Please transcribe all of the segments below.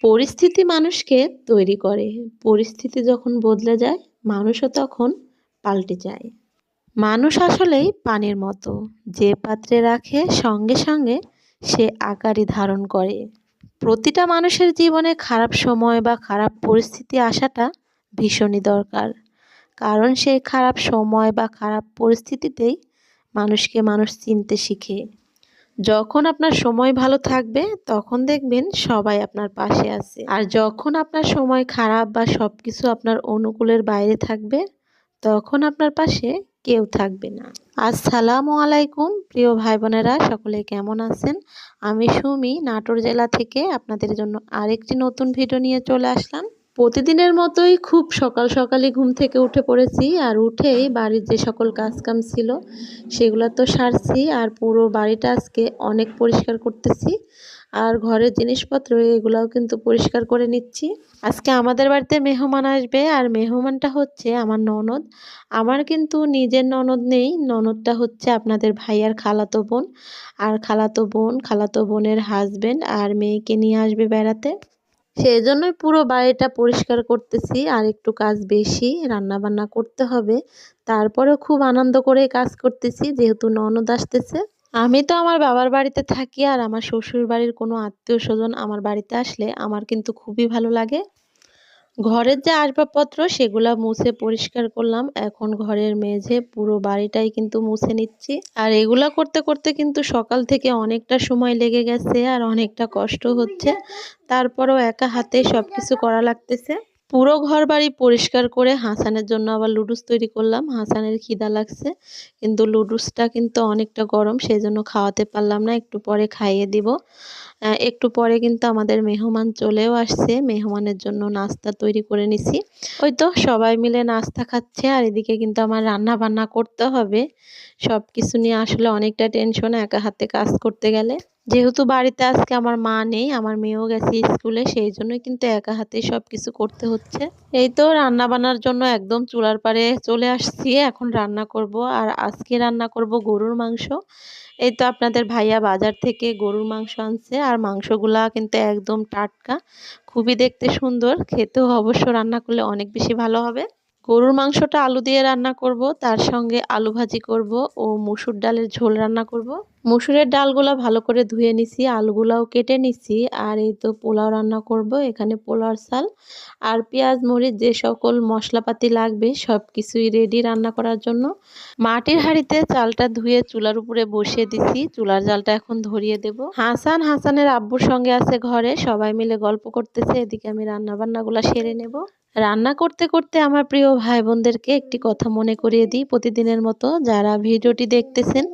পরিস্থিতি মানুষকে তৈরি করে। পরিস্থিতি যখন বদলে যায়, মানুষও তখন পাল্টে যায়। মানুষ আসলেই পানির মতো। যে পাত্রে রাখে সঙ্গে সঙ্গে সে আকারই ধারণ করে। প্রতিটা মানুষের জীবনে খারাপ সময় বা খারাপ পরিস্থিতি আসাটা ভীষণই দরকার। কারণ সেই খারাপ সময় বা খারাপ পরিস্থিতিতেই মানুষকে মানুষ চিনতে শিখে। যখন আপনার সময় ভালো থাকবে তখন দেখবেন সবাই আপনার পাশে আছে, আর যখন আপনার সময় খারাপ বা সবকিছু আপনার অনুকূলের বাইরে থাকবে তখন আপনার পাশে কেউ থাকবে না। আসসালামু আলাইকুম প্রিয় ভাই বোনেরা, সকলে কেমন আছেন? আমি সুমি নাটোর জেলা থেকে আপনাদের জন্য আরেকটি নতুন ভিডিও নিয়ে চলে আসলাম। প্রতিদিনের মতোই খুব সকাল সকালই ঘুম থেকে উঠে পড়েছি, আর উঠেই বাড়ির যে সকল কাজকাম ছিল সেগুলো তো সারছি, আর পুরো বাড়িটা আজকে অনেক পরিষ্কার করতেছি, আর ঘরের জিনিসপত্র এগুলাও কিন্তু পরিষ্কার করে নিচ্ছি। আজকে আমাদের বাড়িতে মেহমান আসবে, আর মেহমানটা হচ্ছে আমার ননদ। আমার কিন্তু নিজের ননদ নেই, ননদটা হচ্ছে আপনাদের ভাইয়ার খালাতো বোন, আর খালাতো বোনের হাজবেন্ড আর মেয়েকে নিয়ে আসবে বেড়াতে। সেই জন্যই পুরো বাড়িটা পরিষ্কার করতেছি, আর একটু কাজ বেশি, রান্না বান্না করতে হবে। তারপরেও খুব আনন্দ করে কাজ করতেছি যেহেতু ননদ আসতেছে। আমি তো আমার বাবার বাড়িতে থাকি, আর আমার শ্বশুর বাড়ির কোনো আত্মীয় স্বজন আমার বাড়িতে আসলে আমার কিন্তু খুবই ভালো লাগে। ঘরের যে আসবাবপত্র সেগুলা মুছে পরিষ্কার করলাম, এখন ঘরের মেঝে পুরো বাড়িটাই কিন্তু মুছে নিচ্ছি। আর এগুলা করতে করতে কিন্তু সকাল থেকে অনেকটা সময় লেগে গেছে, আর অনেকটা কষ্ট হচ্ছে। তারপরও একা হাতে সবকিছু করা লাগতেছে। পুরো ঘর বাড়ি পরিষ্কার করে হাসানের জন্য আবার লুডুস তৈরি করলাম। হাসানের খিদা লাগছে, কিন্তু লুডুসটা কিন্তু অনেকটা গরম, সেই জন্য খাওয়াতে পারলাম না, একটু পরে খাইয়ে দিব। একটু পরে কিন্তু আমাদের মেহমান চলেও আসছে, মেহমানের জন্য নাস্তা তৈরি করে নিছি। ওই তো সবাই মিলে নাস্তা খাচ্ছে, আর এদিকে কিন্তু আমার রান্না বান্না করতে হবে। সব কিছু নিয়ে আসলে অনেকটা টেনশন একা হাতে কাজ করতে গেলে। যেহেতু বাড়িতে আজকে আমার মা নেই, আমার মেয়েও গেছে স্কুলে, সেই জন্যই কিন্তু একা হাতে সব কিছু করতে হচ্ছে। এই তো রান্না বান্নার জন্য একদম চুলার পাড়ে চলে আসছি, এখন রান্না করব। আর আজকে রান্না করব গরুর মাংস। এই তো আপনাদের ভাইয়া বাজার থেকে গরুর মাংস আনছে, আর মাংসগুলা কিন্তু একদম টাটকা, খুবই দেখতে সুন্দর, খেতেও অবশ্য রান্না করলে অনেক বেশি ভালো হবে। গরুর মাংসটা আলু দিয়ে রান্না করব, তার সঙ্গে আলু ভাজি করব ও মসুর ডালের ঝোল রান্না করব। মসুরের ডালগুলা ভালো করে ধুয়ে নিছি, আলুগুলাও কেটে নিছি। আর এই তো পোলাও রান্না করব, এখানে পোলাওর চাল আর পেঁয়াজ মরিচ যে সকল মশলাপাতি লাগবে সব কিছুই রেডি রান্না করার জন্য। মাটির হাঁড়িতে চালটা ধুয়ে চুলার উপরে বসিয়ে দিছি, চুলার জালটা এখন ধরিয়ে দেব। হাসানের আব্বুর সঙ্গে আছে ঘরে, সবাই মিলে গল্প করতেছে, এদিকে আমি রান্না বান্নাগুলা সেরে নেব। রান্না করতে করতে আমার প্রিয় ভাই বোনদেরকে একটি কথা মনে করিয়ে দিই প্রতিদিনের মতো, যারা ভিডিওটি দেখতেছেন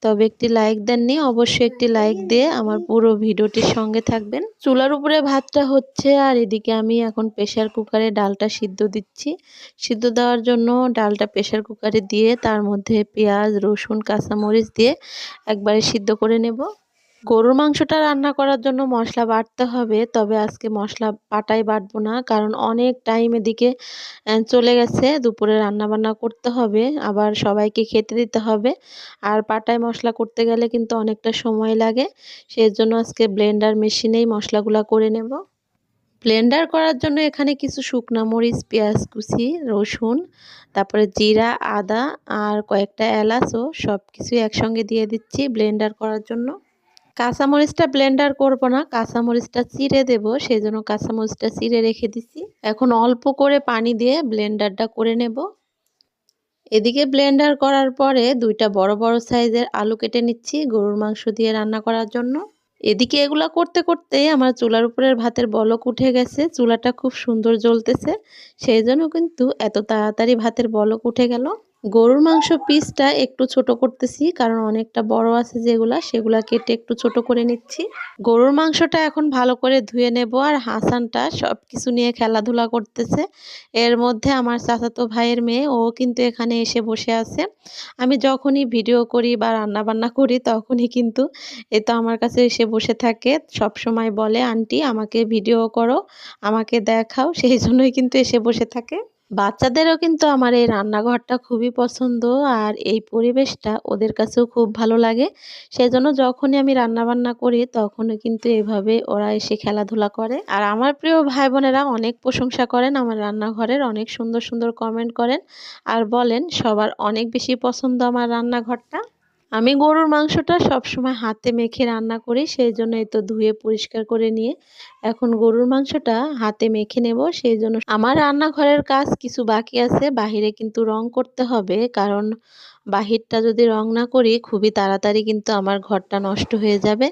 তবে একটি লাইক দেননি, অবশ্যই একটি লাইক দিয়ে আমার পুরো ভিডিওটির সঙ্গে থাকবেন। চুলার উপরে ভাতটা হচ্ছে, আর এদিকে আমি এখন প্রেসার কুকারে ডালটা সিদ্ধ দিচ্ছি। সিদ্ধ দেওয়ার জন্য ডালটা প্রেসার কুকারে দিয়ে তার মধ্যে পেঁয়াজ রসুন কাঁচামরিচ দিয়ে একবারে সিদ্ধ করে নেব। গরুর মাংসটা রান্না করার জন্য মশলা বাটতে হবে, তবে আজকে মশলা বাটাই বাটবো না, কারণ অনেক টাইম এদিকে চলে গেছে, দুপুরে রান্না বান্না করতে হবে, আবার সবাইকে খেতে দিতে হবে, আর পাটায় মশলা করতে গেলে কিন্তু অনেকটা সময় লাগে। সেই জন্য আজকে ব্লেন্ডার মেশিনেই মশলাগুলা করে নেব। ব্লেন্ডার করার জন্য এখানে কিছু শুকনা মরিচ, পেঁয়াজ কুচি, রসুন, তারপরে জিরা, আদা আর কয়েকটা এলাচও সব কিছু একসঙ্গে দিয়ে দিচ্ছি ব্লেন্ডার করার জন্য। কাঁচামরিচটা ব্লেন্ডার করব না, কাঁচামরিচটা চিড়ে দেব, সেই জন্য কাঁচামরিচটা চিড়ে রেখে দিছি। এখন অল্প করে পানি দিয়ে ব্লেন্ডারটা করে নেব। এদিকে ব্লেন্ডার করার পরে দুইটা বড় বড় সাইজের আলু কেটে নিচ্ছি গরুর মাংস দিয়ে রান্না করার জন্য। এদিকে এগুলা করতে করতে আমার চুলার উপরের ভাতের বলক উঠে গেছে, চুলাটা খুব সুন্দর জ্বলতেছে, সেই জন্য কিন্তু এত তাড়াতাড়ি ভাতের বলক উঠে গেল। গরুর মাংস পিসটা একটু ছোট করতেছি, কারণ অনেকটা বড় আছে যেগুলা, সেগুলা কেটে একটু ছোট করে নিচ্ছি। গরুর মাংসটা এখন ভালো করে ধুয়ে নেব, আর হাসানটা সব কিছু নিয়ে খেলাধুলা করতেছে। এর মধ্যে আমার চাচাতো ভাইয়ের মেয়ে, ও কিন্তু এখানে এসে বসে আছে। আমি যখনই ভিডিও করি বা রান্না বান্না করি তখনই কিন্তু এ তো আমার কাছে এসে বসে থাকে, সব সময় বলে আন্টি আমাকে ভিডিও করো, আমাকে দেখাও, সেই জন্যই কিন্তু এসে বসে থাকে। বাচ্চাদেরও কিন্তু আমার এই রান্নাঘরটা খুবই পছন্দ আর এই পরিবেশটা ওদের কাছেও খুব ভালো লাগে। সেজন্য যখনই আমি রান্নাবান্না করি তখনও কিন্তু এভাবে ওরা এসে খেলাধুলা করে। আর আমার প্রিয় ভাই বোনেরা অনেক প্রশংসা করেন আমার রান্নাঘরের, অনেক সুন্দর, সুন্দর কমেন্ট করেন আর বলেন সবার অনেক বেশি পছন্দ আমার রান্নাঘরটা। আমি গরুর মাংসটা সবসময় হাতে মেখে রান্না করি, সেইজন্য এই তো ধুয়ে পরিষ্কার করে নিয়ে এখন গরুর মাংসটা হাতে মেখে নেব। সেইজন্য আমার রান্নাঘরের কাজ কিছু বাকি আছে, বাহিরে কিন্তু রং করতে হবে, কারণ বাহিরটা যদি রং না করি খুবই তাড়াতাড়ি কিন্তু আমার ঘরটা নষ্ট হয়ে যাবে।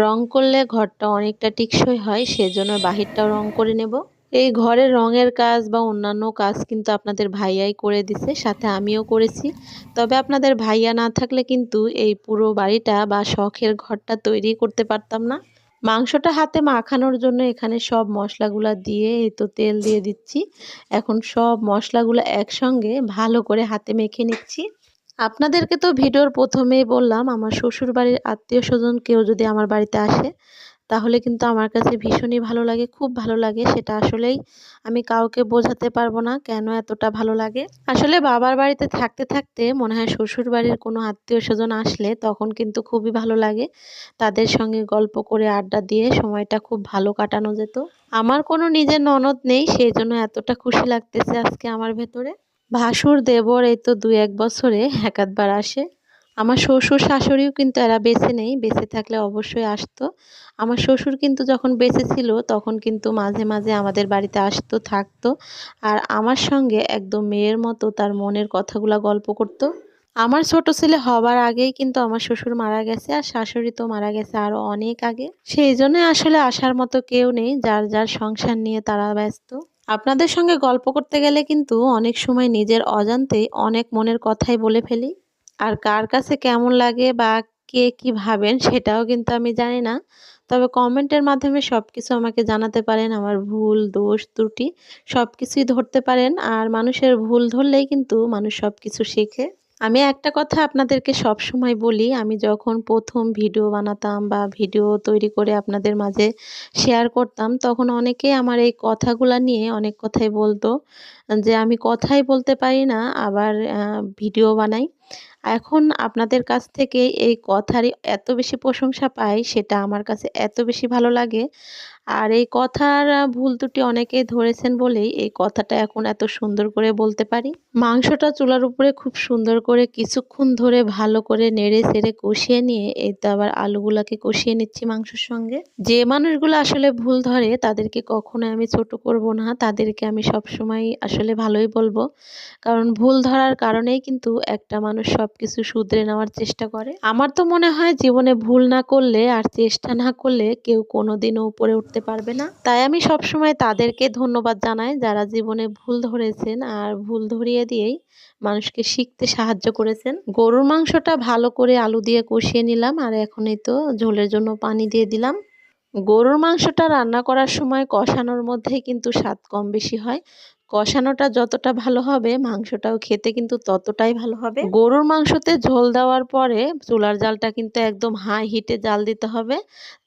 রং করলে ঘরটা অনেকটা টেকসই হয়, সেজন্য বাহিরটাও রং করে নেব। এই ঘরের রঙের কাজ বা অন্যান্য কাজ কিন্তু আপনাদের ভাইয়াই করে দিছে, সাথে আমিও করেছি। তবে আপনাদের ভাইয়া না থাকলে কিন্তু এই পুরো বাড়িটা বা শখের ঘরটা তৈরি করতে পারতাম না। মাংসটা হাতে মাখানোর জন্য এখানে সব মশলাগুলা দিয়ে এই তো তেল দিয়ে দিচ্ছি। এখন সব মশলাগুলো একসঙ্গে ভালো করে হাতে মেখে নিচ্ছি। আপনাদেরকে তো ভিডিওর প্রথমেই বললাম আমার শ্বশুর বাড়ির আত্মীয় স্বজন কেউ যদি আমার বাড়িতে আসে তাহলে কিন্তু আমার কাছে ভীষণই ভালো লাগে, খুব ভালো লাগে। সেটা আসলেই আমি কাউকে বোঝাতে পারবো না কেন এতটা ভালো লাগে। আসলে বাবার বাড়িতে থাকতে থাকতে মনে হয় শ্বশুর বাড়ির কোনো আত্মীয় স্বজন আসলে তখন কিন্তু খুবই ভালো লাগে। তাদের সঙ্গে গল্প করে আড্ডা দিয়ে সময়টা খুব ভালো কাটানো যেত। আমার কোনো নিজের ননদ নেই, সেই জন্য এতটা খুশি লাগতেছে আজকে আমার ভেতরে। ভাসুর দেবর এই তো ২-১ বছরে এক আধবার আসে। আমার শ্বশুর শাশুড়িও কিন্তু এরা বেঁচে নেই, বেঁচে থাকলে অবশ্যই আসতো। আমার শ্বশুর কিন্তু যখন বেঁচে ছিল তখন কিন্তু মাঝে মাঝে আমাদের বাড়িতে আসতো, থাকতো আর আমার সঙ্গে একদম মেয়ের মতো তার মনের কথাগুলা গল্প করতো। আমার ছোট ছেলে হবার আগেই কিন্তু আমার শ্বশুর মারা গেছে আর শাশুড়ি তো মারা গেছে আরো অনেক আগে। সেই জন্য আসলে আসার মতো কেউ নেই, যার যার সংসার নিয়ে তারা ব্যস্ত। আপনাদের সঙ্গে গল্প করতে গেলে কিন্তু অনেক সময় নিজের অজান্তেই অনেক মনের কথাই বলে ফেলি। আর কার কাছে কেমন লাগে বা কে কি ভাবেন সেটাও কিন্তু আমি জানি না। তবে কমেন্টের মাধ্যমে সবকিছু আমাকে জানাতে পারেন, আমার ভুল, দোষ, ত্রুটি সবকিছুই ধরতে পারেন। আর মানুষের ভুল ধরলেই কিন্তু মানুষ সবকিছু শেখে। আমি একটা কথা আপনাদেরকে সবসময় বলি, আমি যখন প্রথম ভিডিও বানাতাম বা ভিডিও তৈরি করে আপনাদের মাঝে শেয়ার করতাম তখন অনেকেই আমার এই কথাগুলা নিয়ে অনেক কথাই বলতো যে আমি কথাই বলতে পারি না আবার ভিডিও বানাই। এখন আপনাদের কাছ থেকে এই কথারই এত বেশি প্রশংসা পাই, সেটা আমার কাছে এত বেশি ভালো লাগে। আর এই কথার ভুল ত্রুটি অনেকেই ধরেছেন বলেই এই কথাটা এখন এত সুন্দর করে বলতে পারি। মাংসটা চুলার উপরে খুব সুন্দর করে কিছুক্ষণ ধরে ভালো করে নেড়ে চেড়ে কষিয়ে নিয়ে এই তো আবার আলুগুলাকে কষিয়ে নিচ্ছি মাংসের সঙ্গে। যে মানুষগুলো আসলে ভুল ধরে তাদেরকে কখনো আমি ছোট করব না, তাদেরকে আমি সবসময় আসলে ভালোই বলবো। কারণ ভুল ধরার কারণেই কিন্তু একটা মানুষ সবকিছু শুধরে নেওয়ার চেষ্টা করে। আমার তো মনে হয় জীবনে ভুল না করলে আর চেষ্টা না করলে কেউ কোনোদিনও উপরে উঠতে পারবে না। তাই আমি সবসময় তাদেরকে ধন্যবাদ জানাই যারা জীবনে ভুল ধরেছেন আর ভুল ধরিয়ে দিয়েই মানুষকে শিখতে সাহায্য করেছেন। গরুর মাংসটা ভালো করে আলু দিয়ে কষিয়ে নিলাম আর এখন এই তো ঝোলের জন্য পানি দিয়ে দিলাম। গরুর মাংসটা রান্না করার সময় কষানোর মধ্যেই কিন্তু স্বাদ কম বেশি হয়। কষানোটা যতটা ভালো হবে মাংসটাও খেতে কিন্তু ততটাই ভালো হবে। গরুর মাংসতে ঝোল দেওয়ার পরে চুলার জালটা কিন্তু একদম হাই হিটে জাল দিতে হবে,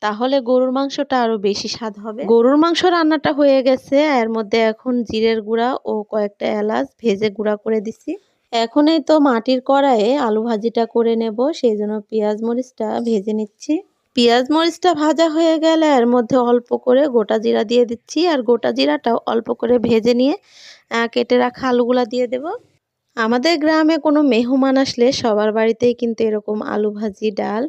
তাহলে গরুর মাংসটা আরো বেশি স্বাদ হবে। গরুর মাংস রান্নাটা হয়ে গেছে, এর মধ্যে এখন জিরের গুঁড়া ও কয়েকটা এলাচ ভেজে গুঁড়া করে দিছি। এখন এই তো মাটির কড়াইয়ে আলু ভাজিটা করে নেব, সেই জন্য পেঁয়াজ মরিচটা ভেজে নিচ্ছি। পেঁয়াজ মরিচটা ভাজা হয়ে গেলে এর মধ্যে অল্প করে গোটা জিরা দিয়ে দিচ্ছি আর গোটা জিরাটাও অল্প করে ভেজে নিয়ে কেটে রাখা আলুগুলা দিয়ে দেব। আমাদের গ্রামে কোনো মেহমান আসলে সবার বাড়িতেই কিন্তু এরকম আলু ভাজি, ডাল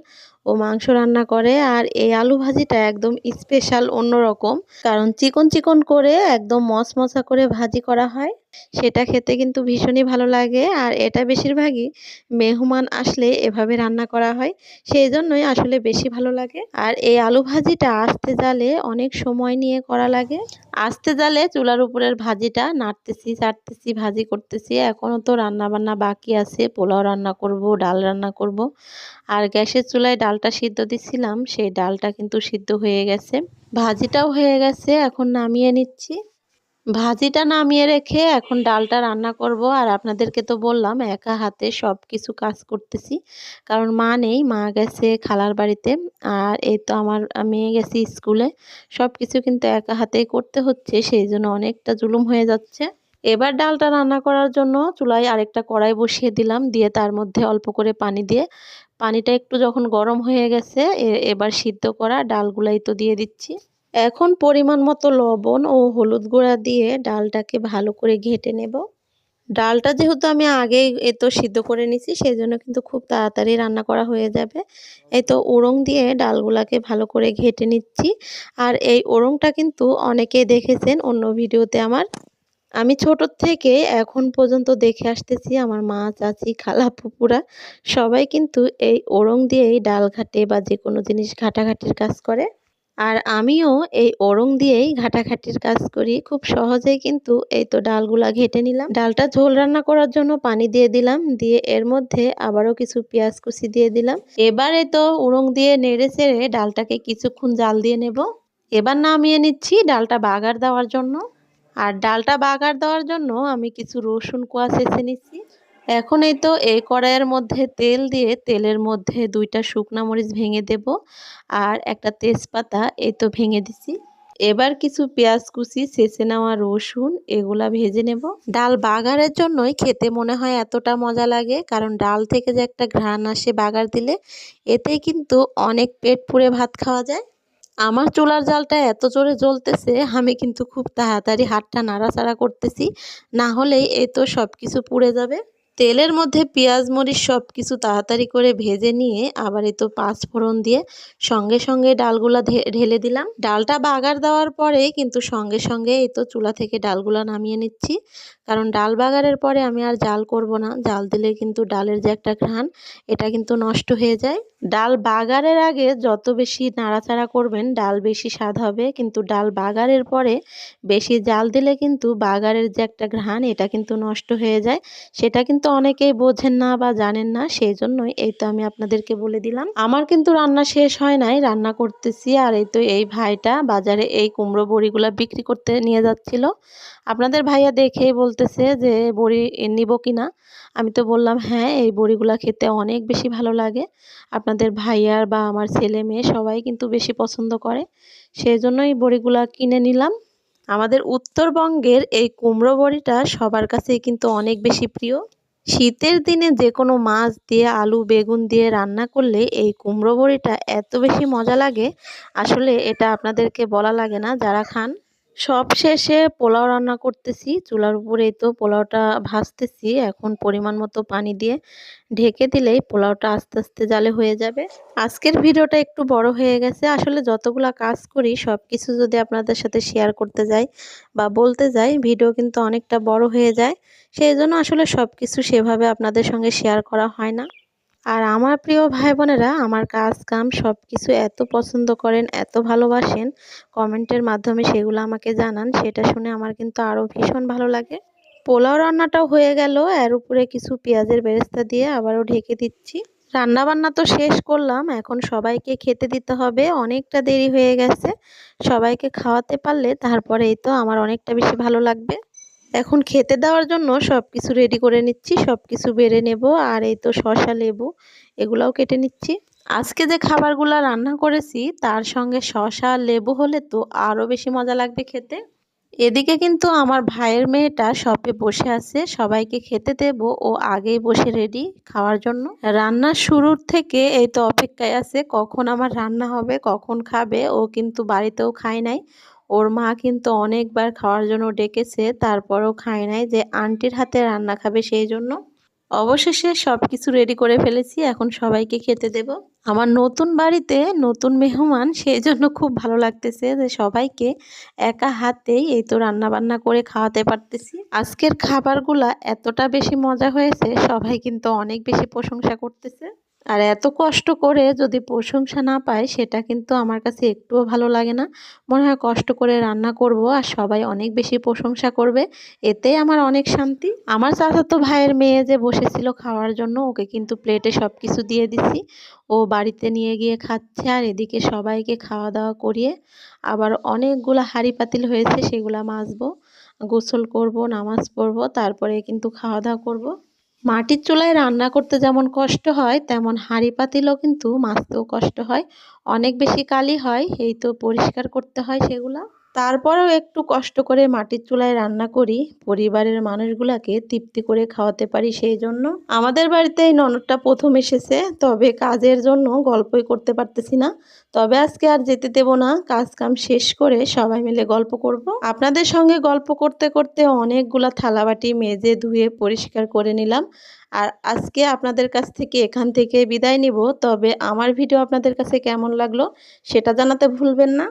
ও মাংস রান্না করে। আর এই আলু ভাজিটা একদম স্পেশাল অন্যরকম, কারণ চিকন চিকন করে একদম মচমচা করে ভাজি করা হয়। সেটা খেতে কিন্তু ভীষণই ভালো লাগে আর এটা বেশিরভাগই মেহমান আসলে এভাবে রান্না করা হয়, সেই জন্যই আসলে বেশি ভালো লাগে। আর এই আলু ভাজিটা আস্তে জালে অনেক সময় নিয়ে করা লাগে। আস্তে জালে চুলার উপরের ভাজিটা নাড়তেছি চাড়তেছি ভাজি করতেছি। এখনও তো রান্না বান্না বাকি আছে, পোলাও রান্না করব, ডাল রান্না করব। আর গ্যাসের চুলায় ডালটা সিদ্ধ দিছিলাম, সেই ডালটা কিন্তু সিদ্ধ হয়ে গেছে, ভাজিটাও হয়ে গেছে। এখন নামিয়ে নিচ্ছি। ভাজিটা নামিয়ে রেখে এখন ডালটা রান্না করব। আর আপনাদেরকে তো বললাম একা হাতে সব কিছু কাজ করতেছি, কারণ মা নেই, মা গেছে খালার বাড়িতে। আর এই তো আমার মেয়ে গেছে স্কুলে, সব কিছু কিন্তু একা হাতেই করতে হচ্ছে, সেই জন্য অনেকটা জুলুম হয়ে যাচ্ছে। এবার ডালটা রান্না করার জন্য চুলায় আরেকটা কড়াই বসিয়ে দিলাম, দিয়ে তার মধ্যে অল্প করে পানি দিয়ে পানিটা একটু যখন গরম হয়ে গেছে এবার সিদ্ধ করা ডালগুলাই তো দিয়ে দিচ্ছি। এখন পরিমাণ মতো লবণ ও হলুদ গুঁড়া দিয়ে ডালটাকে ভালো করে ঘেঁটে নেব। ডালটা যেহেতু আমি আগেই তো সিদ্ধ করে নিছি, সেজন্য কিন্তু খুব তাড়াতাড়ি রান্না করা হয়ে যাবে। এই তো উড়ং দিয়ে ডালগুলাকে ভালো করে ঘেঁটে নিচ্ছি। আর এই উড়ংটা কিন্তু অনেকেই দেখেছেন অন্য ভিডিওতে আমার। আমি ছোট থেকে এখন পর্যন্ত দেখে আসতেছি আমার মা, চাচি, খালা, ফুপুরা সবাই কিন্তু এই ওড়ং দিয়েই ডাল ঘাটে বা যেকোনো জিনিস ঘাটাঘাটির কাজ করে। আর আমিও এই ওড়ং দিয়েই ঘাটাঘাটির কাজ করি। খুব সহজেই কিন্তু এই তো ডালগুলা ঘেটে নিলাম। ডালটা ঝোল রান্না করার জন্য পানি দিয়ে দিলাম, দিয়ে এর মধ্যে আবারও কিছু পেঁয়াজ কুচি দিয়ে দিলাম। এবারে তো ওড়ং দিয়ে নেড়ে চেড়ে ডালটাকে কিছুক্ষণ জাল দিয়ে নেব। এবার নামিয়ে নিচ্ছি ডালটা বাগার দেওয়ার জন্য। আর ডালটা বাগার দেওয়ার জন্য আমি কিছু রসুন কোয়া ছেঁচে নিচ্ছি। এখন এই তো এই কড়াইয়ের মধ্যে তেল দিয়ে তেলের মধ্যে 2টা শুকনা মরিচ ভেঙে দেব আর একটা তেজপাতা এই তো ভেঙে দিছি। এবার কিছু পেঁয়াজ কুচি, ছেঁচে নেওয়া রসুন এগুলা ভেজে নেব। ডাল বাগারের জন্যই খেতে মনে হয় এতটা মজা লাগে, কারণ ডাল থেকে যে একটা ঘ্রাণ আসে বাগার দিলে, এতে কিন্তু অনেক পেট পুড়ে ভাত খাওয়া যায়। আমার চুলার জালটা এত জোরে জ্বলতেছে, আমি কিন্তু খুব তাড়াতাড়ি হাতটা নাড়াচাড়া করতেছি, না হলেই এই তো সব কিছু পুড়ে যাবে। তেলের মধ্যে পেঁয়াজ মরিচ সব কিছু তাড়াতাড়ি করে ভেজে নিয়ে আবার এই তো পাঁচ ফোড়ন দিয়ে সঙ্গে সঙ্গে ডালগুলা ঢেলে দিলাম। ডালটা বাগার দেওয়ার পরে কিন্তু সঙ্গে সঙ্গে এই তো চুলা থেকে ডালগুলা নামিয়ে নিচ্ছি, কারণ ডাল বাগারের পরে আমি আর জাল করব না। জাল দিলে কিন্তু ডালের যে একটা ঘ্রাণ, এটা কিন্তু নষ্ট হয়ে যায়। ডাল বাগারের আগে যত বেশি নাড়াচাড়া করবেন ডাল বেশি স্বাদ হবে, কিন্তু ডাল বাগারের পরে বেশি জাল দিলে কিন্তু বাগারের যে একটা ঘ্রাণ, এটা কিন্তু নষ্ট হয়ে যায়। সেটা কিন্তু অনেকেই বোঝেন না বা জানেন না, সেই জন্যই এই তো আমি আপনাদেরকে বলে দিলাম। আমার কিন্তু রান্না শেষ হয় নাই, রান্না করতেছি। আর এই তো এই ভাইটা বাজারে এই কুমড়ো বড়িগুলা বিক্রি করতে নিয়ে যাচ্ছিল। আপনাদের ভাইয়া দেখেই বলতেছে যে বড়ি নিব কিনা। আমি তো বললাম হ্যাঁ, এই বড়িগুলা খেতে অনেক বেশি ভালো লাগে। আপনাদের ভাইয়ার বা আমার ছেলে মেয়ে সবাই কিন্তু বেশি পছন্দ করে, সেই জন্যই বড়িগুলা কিনে নিলাম। আমাদের উত্তরবঙ্গের এই কুমড়ো বড়িটা সবার কাছেই কিন্তু অনেক বেশি প্রিয়। শীতের দিনে যে কোনো মাছ দিয়ে, আলু বেগুন দিয়ে রান্না করলে এই কুমড়ো বড়িটা এত বেশি মজা লাগে, আসলে এটা আপনাদেরকে বলা লাগে না যারা খান। সব শেষে পোলাও রান্না করতেছি চুলার উপরে, তো পোলাওটা ভাজতেছি। এখন পরিমাণ মতো পানি দিয়ে ঢেকে দিলেই পোলাওটা আস্তে আস্তে জালে হয়ে যাবে। আজকের ভিডিওটা একটু বড় হয়ে গেছে, আসলে যতগুলা কাজ করি সব কিছু যদি আপনাদের সাথে শেয়ার করতে যাই বা বলতে যাই, ভিডিও কিন্তু অনেকটা বড় হয়ে যায়। সেই জন্য আসলে সব কিছু সেভাবে আপনাদের সঙ্গে শেয়ার করা হয় না। আর আমার প্রিয় ভাই বোনেরা আমার কাজ কাম সব কিছু এত পছন্দ করেন, এত ভালোবাসেন, কমেন্টের মাধ্যমে সেগুলো আমাকে জানান, সেটা শুনে আমার কিন্তু আরও ভীষণ ভালো লাগে। পোলাও রান্নাটাও হয়ে গেল, এর উপরে কিছু পেঁয়াজের বেরেস্তা দিয়ে আবারও ঢেকে দিচ্ছি। রান্না বান্না তো শেষ করলাম, এখন সবাইকে খেতে দিতে হবে, অনেকটা দেরি হয়ে গেছে। সবাইকে খাওয়াতে পারলে তারপরে এই তো আমার অনেকটা বেশি ভালো লাগবে। এখন খেতে দেওয়ার জন্য সব কিছু রেডি করে নিচ্ছি, সব কিছু বেড়ে নেব। আর এই তো শসা, লেবু এগুলাও কেটে নিচ্ছি। আজকে যে খাবারগুলো রান্না করেছি তার সঙ্গে শসা লেবু হলে তো আরও বেশি মজা লাগবে খেতে। এদিকে কিন্তু আমার ভাইয়ের মেয়েটা শপে বসে আছে, সবাইকে খেতে দেব, ও আগেই বসে রেডি খাওয়ার জন্য। রান্নার শুরুর থেকে এই তো অপেক্ষায় আছে কখন আমার রান্না হবে, কখন খাবে। ও কিন্তু বাড়িতেও খায় নাই, ওর মা কিন্তু অনেকবার খাওয়ার জন্য ডেকেছে, তারপরও খায় নাই, যে আন্টির হাতে রান্না খাবে সেই জন্য। অবশেষে সব কিছু রেডি করে ফেলেছি, এখন সবাইকে খেতে দেব। আমার নতুন বাড়িতে নতুন মেহমান, সেই জন্য খুব ভালো লাগতেছে যে সবাইকে একা হাতেই এই তো রান্না বান্না করে খাওয়াতে পারতেছি। আজকের খাবারগুলা এতটা বেশি মজা হয়েছে, সবাই কিন্তু অনেক বেশি প্রশংসা করতেছে। আর এত কষ্ট করে যদি প্রশংসা না পায়, সেটা কিন্তু আমার কাছে একটুও ভালো লাগে না। মনে হয় কষ্ট করে রান্না করব আর সবাই অনেক বেশি প্রশংসা করবে, এতেই আমার অনেক শান্তি। আমার চাচাতো ভাইয়ের মেয়ে যে বসেছিল খাওয়ার জন্য, ওকে কিন্তু প্লেটে সব কিছু দিয়ে দিছি, ও বাড়িতে নিয়ে গিয়ে খাচ্ছে। আর এদিকে সবাইকে খাওয়া দাওয়া করিয়ে আবার অনেকগুলো হাঁড়ি পাতিল হয়েছে, সেগুলা মাজবো, গোসল করব, নামাজ পড়ব, তারপরে কিন্তু খাওয়া দাওয়া করব। মাটির চুলায় রান্না করতে যেমন কষ্ট হয়, তেমন হাঁড়ি পাতিলও কিন্তু মাজতেও কষ্ট হয়, অনেক বেশি কালি হয়, এই তো পরিষ্কার করতে হয় সেগুলা। তারপরেও একটু কষ্ট করে মাটির চুলায় রান্না করি, পরিবারের মানুষগুলাকে তৃপ্তি করে খাওয়াতে পারি সেই জন্য। আমাদের বাড়িতে এই ননদটা প্রথম এসেছে, তবে কাজের জন্য গল্পই করতে পারতেছি না। তবে আজকে আর যেতে দেব না, কাজ কাম শেষ করে সবাই মিলে গল্প করব। আপনাদের সঙ্গে গল্প করতে করতে অনেকগুলা থালাবাটি মেজে ধুয়ে পরিষ্কার করে নিলাম। আর আজকে আপনাদের কাছ থেকে এখান থেকে বিদায় নিব। তবে আমার ভিডিও আপনাদের কাছে কেমন লাগলো সেটা জানাতে ভুলবেন না।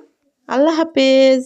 আল্লাহ হাফেজ।